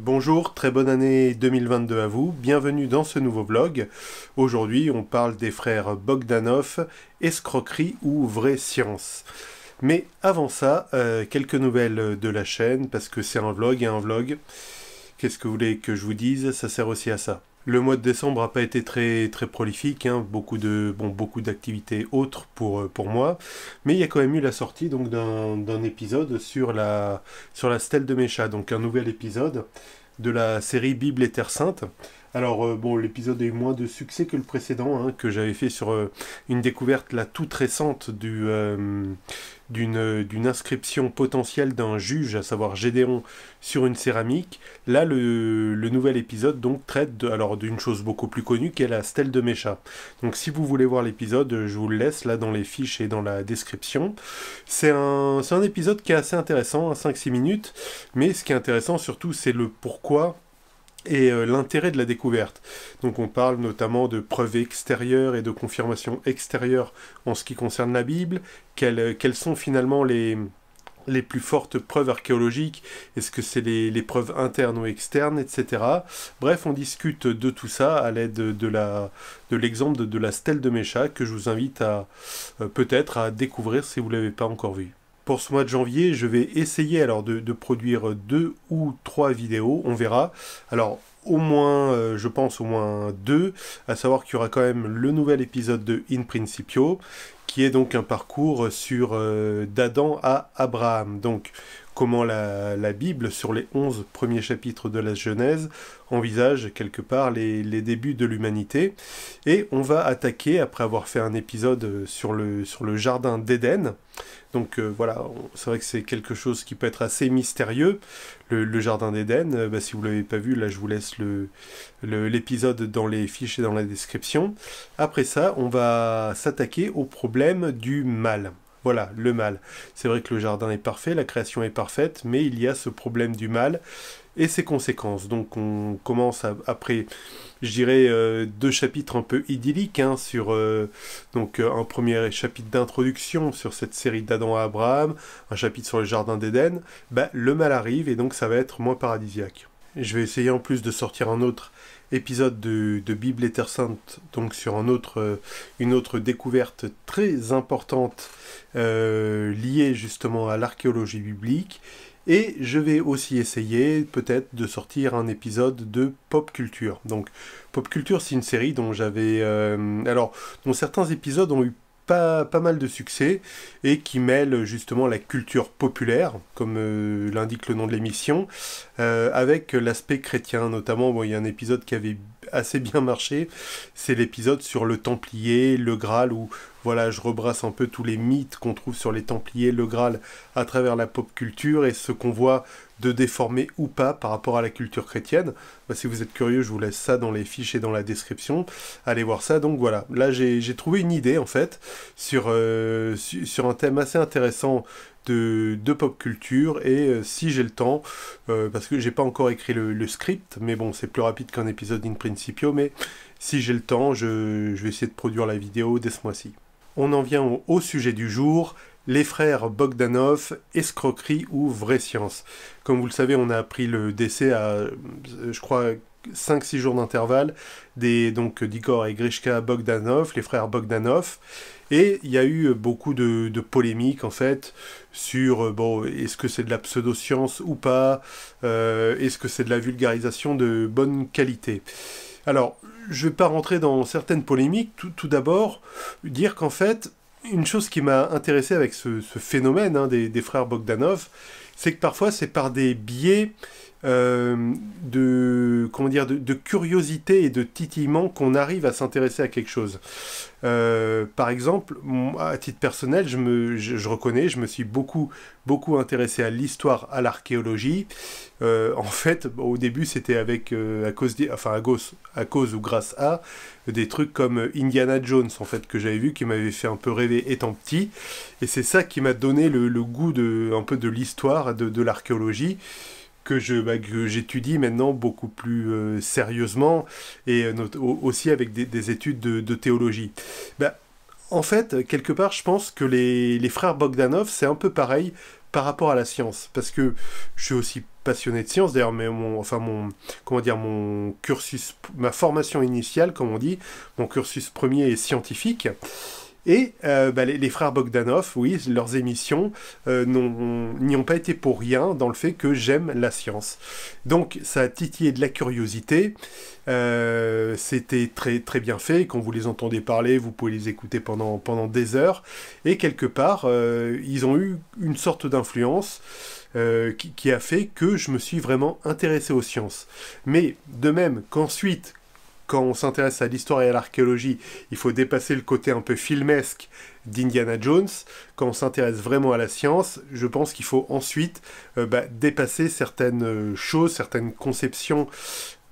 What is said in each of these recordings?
Bonjour, très bonne année 2022 à vous, bienvenue dans ce nouveau vlog. Aujourd'hui on parle des frères Bogdanov, escroquerie ou vraie science. Mais avant ça, quelques nouvelles de la chaîne, parce que c'est un vlog et un vlog. Qu'est-ce que vous voulez que je vous dise? Ça sert aussi à ça. Le mois de décembre n'a pas été très prolifique, hein, beaucoup d'activités autres pour moi, mais il y a quand même eu la sortie donc d'un épisode sur la stèle de Mécha, donc un nouvel épisode de la série Bible et Terre Sainte. Alors l'épisode a eu moins de succès que le précédent, hein, que j'avais fait sur une découverte là toute récente d'une inscription potentielle d'un juge, à savoir Gédéon, sur une céramique. Là, le nouvel épisode donc traite d'une chose beaucoup plus connue, qui est la stèle de Mécha. Donc si vous voulez voir l'épisode, je vous le laisse là dans les fiches et dans la description. C'est un épisode qui est assez intéressant, à 5-6 minutes, mais ce qui est intéressant surtout, c'est le pourquoi et l'intérêt de la découverte. Donc on parle notamment de preuves extérieures et de confirmations extérieures en ce qui concerne la Bible, quelles sont finalement les plus fortes preuves archéologiques, est-ce que c'est les preuves internes ou externes, etc. Bref, on discute de tout ça à l'aide de l'exemple de la stèle de Mécha, que je vous invite à peut-être à découvrir si vous ne l'avez pas encore vu. Pour ce mois de janvier, je vais essayer alors de produire 2 ou 3 vidéos, on verra. Alors, au moins, je pense au moins 2, à savoir qu'il y aura quand même le nouvel épisode de In Principio, qui est donc un parcours sur d'Adam à Abraham. Donc, comment la Bible, sur les 11 premiers chapitres de la Genèse, envisage quelque part les débuts de l'humanité. Et on va attaquer, après avoir fait un épisode sur le jardin d'Éden. Donc voilà, c'est vrai que c'est quelque chose qui peut être assez mystérieux, le jardin d'Éden. Si vous ne l'avez pas vu, là je vous laisse l'épisode dans les fiches et dans la description. Après ça, on va s'attaquer au problème du mal. Voilà, le mal. C'est vrai que le jardin est parfait, la création est parfaite, mais il y a ce problème du mal et ses conséquences. Donc on commence après, je dirais, 2 chapitres un peu idylliques, hein, sur un premier chapitre d'introduction sur cette série d'Adam à Abraham, un chapitre sur le jardin d'Éden. Le mal arrive et donc ça va être moins paradisiaque. Je vais essayer en plus de sortir un autre épisode de Bible et Terre Sainte, donc sur une autre découverte très importante liée justement à l'archéologie biblique. Et je vais aussi essayer peut-être de sortir un épisode de Pop Culture. Donc Pop Culture, c'est une série dont dont certains épisodes ont eu pas mal de succès et qui mêle justement la culture populaire, comme l'indique le nom de l'émission, avec l'aspect chrétien. Notamment, il y a un épisode qui avait assez bien marché, c'est l'épisode sur le Templier, le Graal, où voilà, je rebrasse un peu tous les mythes qu'on trouve sur les Templiers, le Graal, à travers la pop culture et ce qu'on voit de déformé ou pas par rapport à la culture chrétienne. Si vous êtes curieux, je vous laisse ça dans les fiches et dans la description. Allez voir ça. Donc voilà, là j'ai trouvé une idée en fait sur un thème assez intéressant de pop culture et si j'ai le temps, parce que j'ai pas encore écrit le script, mais bon, c'est plus rapide qu'un épisode in principio, mais si j'ai le temps, je vais essayer de produire la vidéo dès ce mois-ci. On en vient au sujet du jour, les frères Bogdanov, escroquerie ou vraie science. Comme vous le savez, on a appris le décès à, je crois, 5-6 jours d'intervalle d'Igor et Grishka Bogdanov, les frères Bogdanov. Et il y a eu beaucoup de polémiques en fait sur est-ce que c'est de la pseudo-science ou pas, est-ce que c'est de la vulgarisation de bonne qualité. Alors, je ne vais pas rentrer dans certaines polémiques, tout d'abord dire qu'en fait, une chose qui m'a intéressé avec ce phénomène, hein, des frères Bogdanov, c'est que parfois c'est par des biais de curiosité et de titillement qu'on arrive à s'intéresser à quelque chose. Par exemple, à titre personnel, je reconnais, je me suis beaucoup intéressé à l'histoire, à l'archéologie. En fait, au début, c'était à cause ou grâce à des trucs comme Indiana Jones, en fait, que j'avais vu, qui m'avait fait un peu rêver étant petit. Et c'est ça qui m'a donné le goût un peu de l'histoire, de l'archéologie, que j'étudie maintenant beaucoup plus sérieusement et aussi avec des études de théologie. En fait, quelque part, je pense que les frères Bogdanov, c'est un peu pareil par rapport à la science, parce que je suis aussi passionné de sciences, d'ailleurs, mais mon cursus, ma formation initiale, comme on dit, mon cursus premier est scientifique. Et les frères Bogdanov, oui, leurs émissions n'y ont pas été pour rien dans le fait que j'aime la science. Donc ça a titillé de la curiosité, c'était très, très bien fait, quand vous les entendez parler, vous pouvez les écouter pendant des heures, et quelque part, ils ont eu une sorte d'influence qui a fait que je me suis vraiment intéressé aux sciences. Mais de même qu'ensuite, quand on s'intéresse à l'histoire et à l'archéologie, il faut dépasser le côté un peu filmesque d'Indiana Jones. Quand on s'intéresse vraiment à la science, je pense qu'il faut ensuite dépasser certaines choses, certaines conceptions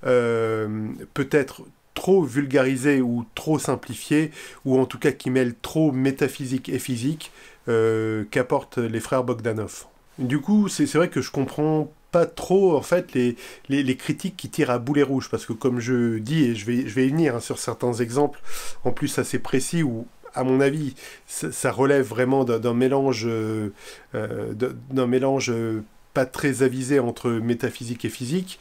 peut-être trop vulgarisées ou trop simplifiées, ou en tout cas qui mêlent trop métaphysique et physique qu'apportent les frères Bogdanov. Du coup, c'est vrai que je comprends pas trop en fait les critiques qui tirent à boulet rouge, parce que comme je dis, et je vais y venir sur certains exemples en plus assez précis où à mon avis ça relève vraiment d'un mélange pas très avisé entre métaphysique et physique,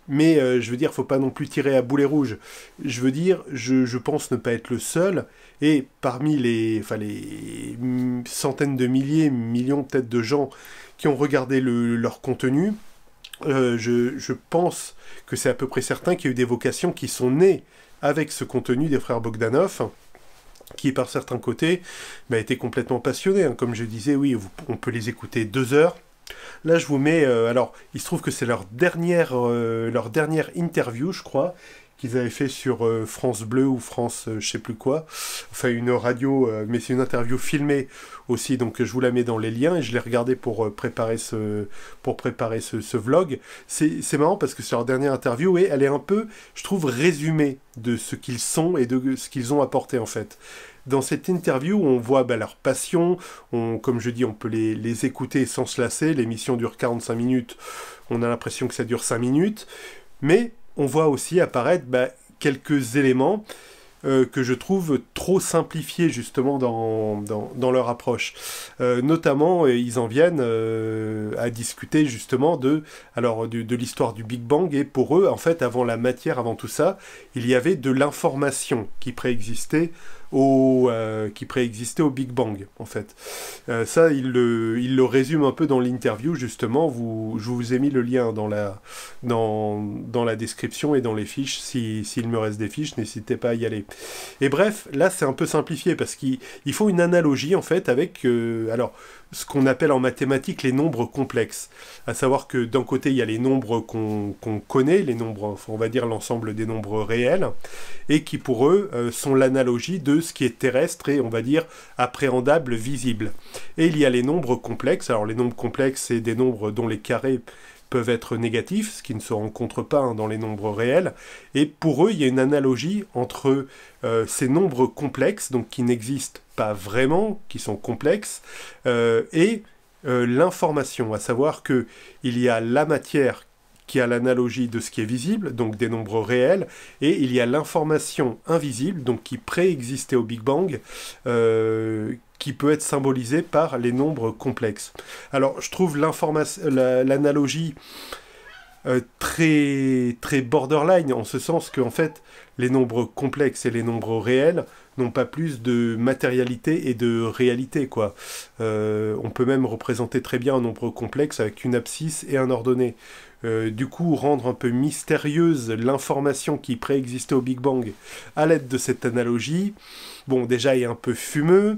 mais je veux dire, faut pas non plus tirer à boulet rouge. Je veux dire, je pense ne pas être le seul, et parmi les centaines de milliers, millions peut-être de gens qui ont regardé leur contenu, je pense que c'est à peu près certain qu'il y a eu des vocations qui sont nées avec ce contenu des frères Bogdanov, qui par certains côtés étaient complètement passionnés. Hein. Comme je disais, oui, on peut les écouter 2 heures. Là, je vous mets... alors, il se trouve que c'est leur dernière interview, je crois, qu'ils avaient fait sur France Bleu ou France je sais plus quoi. Enfin, une radio, mais c'est une interview filmée aussi, donc je vous la mets dans les liens, et je l'ai regardé pour préparer ce vlog. C'est marrant parce que c'est leur dernière interview, et elle est un peu, je trouve, résumée de ce qu'ils sont et de ce qu'ils ont apporté, en fait. Dans cette interview, on voit leur passion, comme je dis, on peut les écouter sans se lasser, l'émission dure 45 minutes, on a l'impression que ça dure 5 minutes, mais on voit aussi apparaître quelques éléments que je trouve trop simplifiés justement dans leur approche. Notamment, ils en viennent à discuter justement de l'histoire du Big Bang, et pour eux, en fait, avant la matière, avant tout ça, il y avait de l'information qui préexistait au Big Bang, en fait. Ça, il le résume un peu dans l'interview, justement. Je vous ai mis le lien dans la description et dans les fiches. S'il me reste des fiches, n'hésitez pas à y aller. Et bref, là, c'est un peu simplifié, parce qu'il faut une analogie, en fait, avec ce qu'on appelle en mathématiques les nombres complexes. À savoir que d'un côté, il y a les nombres qu'on connaît, les nombres, on va dire l'ensemble des nombres réels, et qui pour eux sont l'analogie de ce qui est terrestre et, on va dire, appréhendable, visible. Et il y a les nombres complexes. Alors les nombres complexes, c'est des nombres dont les carrés peuvent être négatifs, ce qui ne se rencontre pas dans les nombres réels. Et pour eux, il y a une analogie entre ces nombres complexes, donc qui n'existent pas vraiment, qui sont complexes, et l'information, à savoir que il y a la matière qui a l'analogie de ce qui est visible, donc des nombres réels, et il y a l'information invisible, donc qui préexistait au Big Bang, qui peut être symbolisée par les nombres complexes. Alors, je trouve l'analogie très, très borderline, en ce sens que, en fait, les nombres complexes et les nombres réels n'ont pas plus de matérialité et de réalité, quoi. On peut même représenter très bien un nombre complexe avec une abscisse et un ordonnée. Du coup, rendre un peu mystérieuse l'information qui préexistait au Big Bang à l'aide de cette analogie, bon, déjà, est un peu fumeux,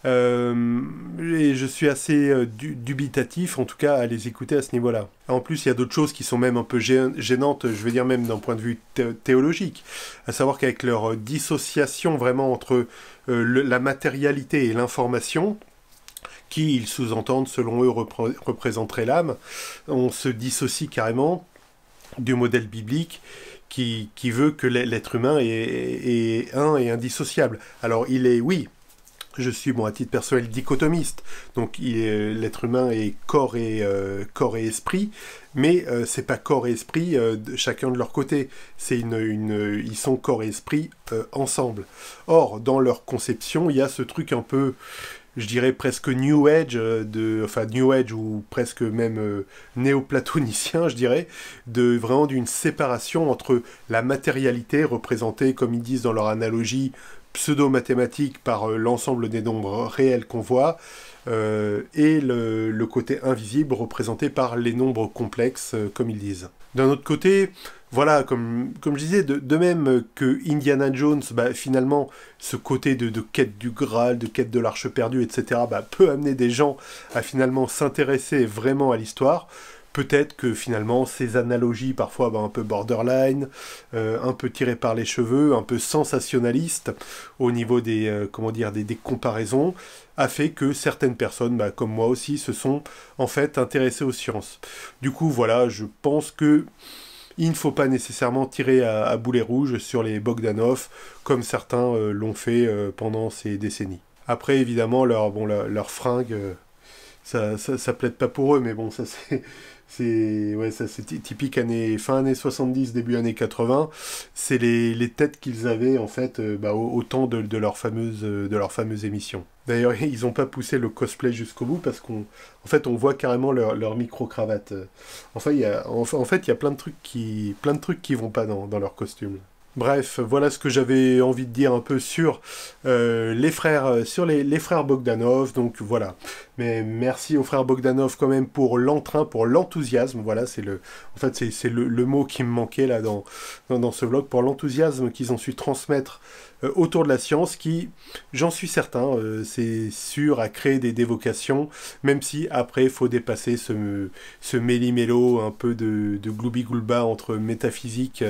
et je suis assez dubitatif, en tout cas, à les écouter à ce niveau-là. En plus, il y a d'autres choses qui sont même un peu gênantes, je veux dire même d'un point de vue théologique, à savoir qu'avec leur dissociation vraiment entre la matérialité et l'information, qui, ils sous-entendent, selon eux, représenterait l'âme, on se dissocie carrément du modèle biblique qui veut que l'être humain est un et indissociable. Alors, il est, oui, je suis, à titre personnel, dichotomiste, donc l'être humain est corps et esprit, mais c'est pas corps et esprit chacun de leur côté, ils sont corps et esprit ensemble. Or, dans leur conception, il y a ce truc un peu, je dirais presque New Age, enfin New Age ou presque même néoplatonicien, je dirais, vraiment d'une séparation entre la matérialité représentée, comme ils disent dans leur analogie, pseudo-mathématique par l'ensemble des nombres réels qu'on voit, et le côté invisible représenté par les nombres complexes, comme ils disent. D'un autre côté, voilà, comme je disais, de même que Indiana Jones, finalement, ce côté de quête du Graal, de quête de l'Arche perdue, etc., peut amener des gens à finalement s'intéresser vraiment à l'histoire. Peut-être que finalement ces analogies parfois un peu borderline, un peu tirées par les cheveux, un peu sensationnalistes au niveau des des comparaisons, a fait que certaines personnes, comme moi aussi, se sont en fait intéressées aux sciences. Du coup voilà, je pense que il ne faut pas nécessairement tirer à boulet rouge sur les Bogdanov comme certains l'ont fait pendant ces décennies. Après évidemment leur fringue, ça plaide pas pour eux, mais bon ça c'est c'est typique fin années 70, début années 80. C'est les têtes qu'ils avaient en fait au temps de leur fameuse émission. D'ailleurs, ils n'ont pas poussé le cosplay jusqu'au bout parce qu'on voit carrément leur micro-cravate. Enfin, il y a plein de trucs qui vont pas dans leur costume. Bref, voilà ce que j'avais envie de dire un peu sur les frères Bogdanov. Donc voilà. Mais merci aux frères Bogdanov quand même pour l'entrain, pour l'enthousiasme. Voilà, c'est le mot qui me manquait là dans ce vlog, pour l'enthousiasme qu'ils ont su transmettre autour de la science, qui, j'en suis certain, c'est sûr, a créé des vocations, même si après il faut dépasser ce méli-mélo un peu de gloubi-goulba entre métaphysique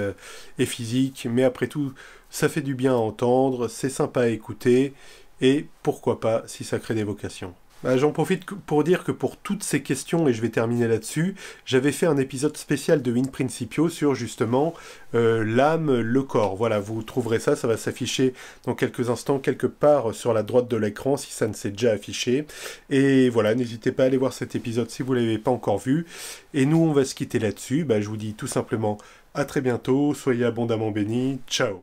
et physique. Mais après tout, ça fait du bien à entendre, c'est sympa à écouter, et pourquoi pas si ça crée des vocations. J'en profite pour dire que pour toutes ces questions, et je vais terminer là-dessus, j'avais fait un épisode spécial de In Principio sur justement l'âme, le corps. Voilà, vous trouverez ça va s'afficher dans quelques instants, quelque part sur la droite de l'écran, si ça ne s'est déjà affiché. Et voilà, n'hésitez pas à aller voir cet épisode si vous ne l'avez pas encore vu. Et nous, on va se quitter là-dessus. Je vous dis tout simplement à très bientôt, soyez abondamment bénis, ciao.